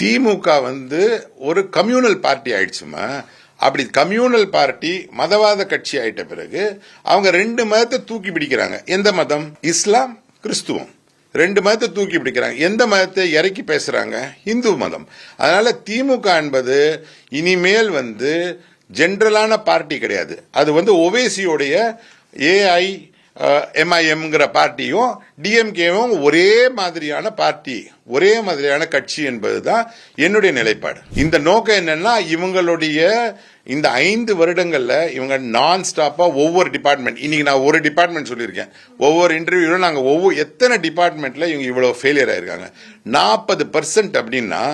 திமுக ஒரு communal party ஆயிடுச்சுமா. அப்படி communal party மதவாத கட்சி ஆயிட்ட பிறகு அவங்க ரெண்டு மதத்தை தூக்கி பிடிக்கிறாங்க. எந்த மதம்? இஸ்லாம், கிறிஸ்துவம். ரெண்டு மதத்தை தூக்கி பிடிக்கிறாங்க. எந்த மதத்தை இறக்கி பேசுறாங்க? இந்து மதம். அதனால திமுக என்பது இனிமேல் ஜென்ரலான பார்ட்டி கிடையாது. அது ஓவேசியோடைய MIMங்கிற பார்ட்டியும் டிஎம்கேவும் ஒரே மாதிரியான பார்ட்டி, ஒரே மாதிரியான கட்சி என்பதுதான் என்னுடைய நிலைப்பாடு. இந்த நோக்கம் என்னன்னா, இவங்களுடைய இந்த 5 வருடங்கள்ல இவங்க நான் ஸ்டாப்பா ஒவ்வொரு டிபார்ட்மெண்ட், இன்னைக்கு நான் ஒரு டிபார்ட்மெண்ட் சொல்லியிருக்கேன், ஒவ்வொரு இன்டர்வியூல நாங்க எத்தனை டிபார்ட்மெண்ட்ல இவங்க இவ்வளவு ஃபெயிலியர் ஆயிருக்காங்க. 40% அப்படின்னா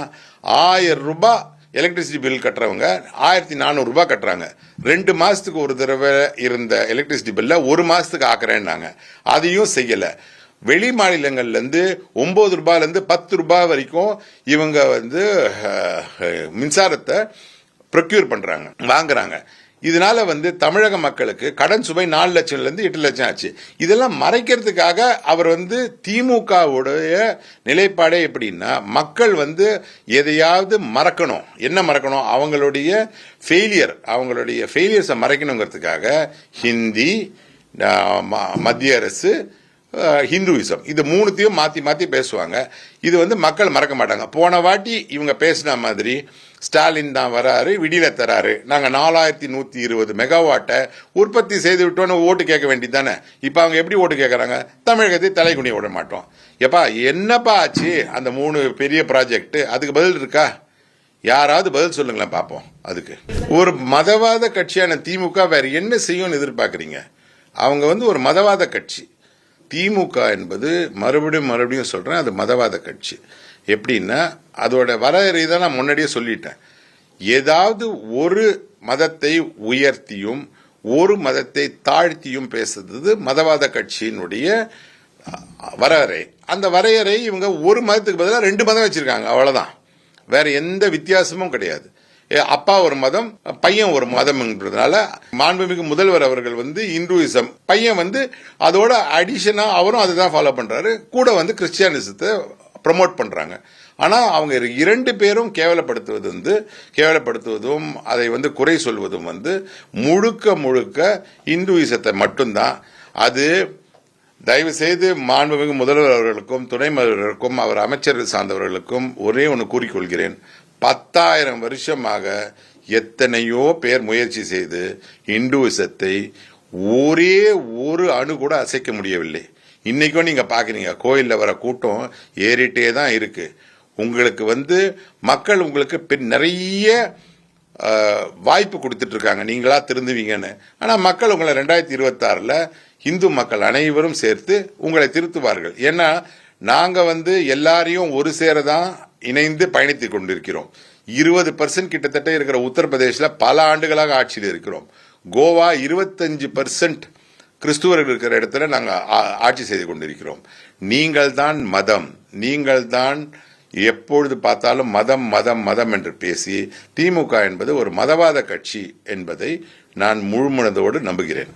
1000 ரூபாய் எலக்ட்ரிசிட்டி பில் கட்டுறவங்க 1400 ரூபாய் கட்டுறாங்க. 2 மாசத்துக்கு ஒரு தடவை இருந்த எலக்ட்ரிசிட்டி பில்ல 1 மாசத்துக்கு ஆக்குறேன்னாங்க. அதையும் செய்யல. வெளி மாநிலங்கள்ல இருந்து 9 ரூபாயில இருந்து 10 ரூபாய் வரைக்கும் இவங்க மின்சாரத்தை ப்ரொக்யூர் பண்றாங்க, வாங்குறாங்க. இதனால தமிழக மக்களுக்கு கடன் சுமை 4 லட்சம்ல இருந்து 8 லட்சம் ஆச்சு. இதெல்லாம் மறைக்கிறதுக்காக அவர் திமுகவுடைய நிலைப்பாடே எப்படின்னா, மக்கள் எதையாவது மறக்கணும். என்ன மறக்கணும்? அவங்களுடைய ஃபெயிலியர்ஸை மறைக்கணுங்கிறதுக்காக ஹிந்தி, மத்திய அரசு, ஹிந்துவிசம், இது மூணுத்தையும் மாத்தி மாத்தி பேசுவாங்க. இது மக்கள் மறக்க மாட்டாங்க. போன வாட்டி இவங்க பேசின மாதிரி ஸ்டாலின் தான் வராரு, விடியல தராரு, நாங்க 4120 மெகாவாட்டை உற்பத்தி செய்து விட்டோன்னு ஓட்டு கேட்க வேண்டியதானே. இப்ப அவங்க எப்படி ஓட்டு கேட்கறாங்க? தமிழகத்தை தலைகுனிய விட மாட்டோம். எப்பா என்னப்பா ஆச்சு அந்த 3 பெரிய ப்ராஜெக்ட்? அதுக்கு பதில் இருக்கா? யாராவது பதில் சொல்லுங்களேன் பாப்போம். அதுக்கு ஒரு மதவாத கட்சியான திமுக வேற என்ன செய்யும்னு எதிர்பார்க்கறீங்க? அவங்க ஒரு மதவாத கட்சி. திமுக என்பது மறுபடியும் சொல்றேன், அது மதவாத கட்சி. எப்படின்னா, அதோட வரையறை தான் நான் முன்னாடியே சொல்லிட்டேன். ஏதாவது ஒரு மதத்தை உயர்த்தியும் ஒரு மதத்தை தாழ்த்தியும் பேசுறது மதவாத கட்சியினுடைய வரையறை. அந்த வரையறை இவங்க ஒரு மதத்துக்கு பதிலாக 2 மதம் வச்சிருக்காங்க, அவ்வளவுதான். வேற எந்த வித்தியாசமும் கிடையாது. அப்பா ஒரு மதம், பையன் ஒரு மதம்ன்றதுனால மாண்புமிகு முதல்வர் அவர்கள் இந்துவிசம், பையன் அதோட அடிஷனா அவரும் அதை தான் ஃபாலோ பண்றாரு. கூட கிறிஸ்டியானிசத்தை ப்ரமோட் பண்றாங்க. ஆனா அவங்க 2 பேரும் கேவலப்படுத்துவதும் அதை குறை சொல்வதும் முழுக்க இந்துவிசத்தை மட்டும்தான். அது தயவு செய்து மாண்புமிகு முதல்வர் அவர்களுக்கும் துணை முதல்வர்களுக்கும் அவர் அமைச்சர்கள் சார்ந்தவர்களுக்கும் ஒரே ஒன்று கூறிக்கொள்கிறேன். 10,000 வருஷமாக எத்தனையோ பேர் முயற்சி செய்து இந்துவிசத்தை ஒரே ஒரு அணு கூட அசைக்க முடியவில்லை. இன்னைக்கும் நீங்க பாக்குறீங்க, கோயில்ல வர கூட்டம் ஏறிட்டே தான் இருக்கு. உங்களுக்கு மக்கள் உங்களுக்கு நிறைய வாய்ப்பு கொடுத்துட்டு இருக்காங்க, நீங்களா திருந்துவீங்கன்னு. ஆனா மக்கள் உங்களை 2026ல இந்து மக்கள் அனைவரும் சேர்த்து உங்களை திருத்துவார்கள். ஏன்னா நாங்க எல்லாரையும் ஒரு சேரதான் இணைந்து பயணித்துக் கொண்டிருக்கிறோம். 20% கிட்டத்தட்ட இருக்கிற உத்தரப்பிரதேசல பல ஆண்டுகளாக ஆட்சியில் இருக்கிறோம். கோவா 25% கிறிஸ்துவர்கள் இருக்கிற இடத்துல நாங்க ஆட்சி செய்து கொண்டிருக்கிறோம். நீங்கள் தான் மதம், நீங்கள் தான் எப்பொழுது பார்த்தாலும் மதம் மதம் மதம் என்று பேசி திமுக என்பது ஒரு மதவாத கட்சி என்பதை நான் முழுமனதோடு நம்புகிறேன்.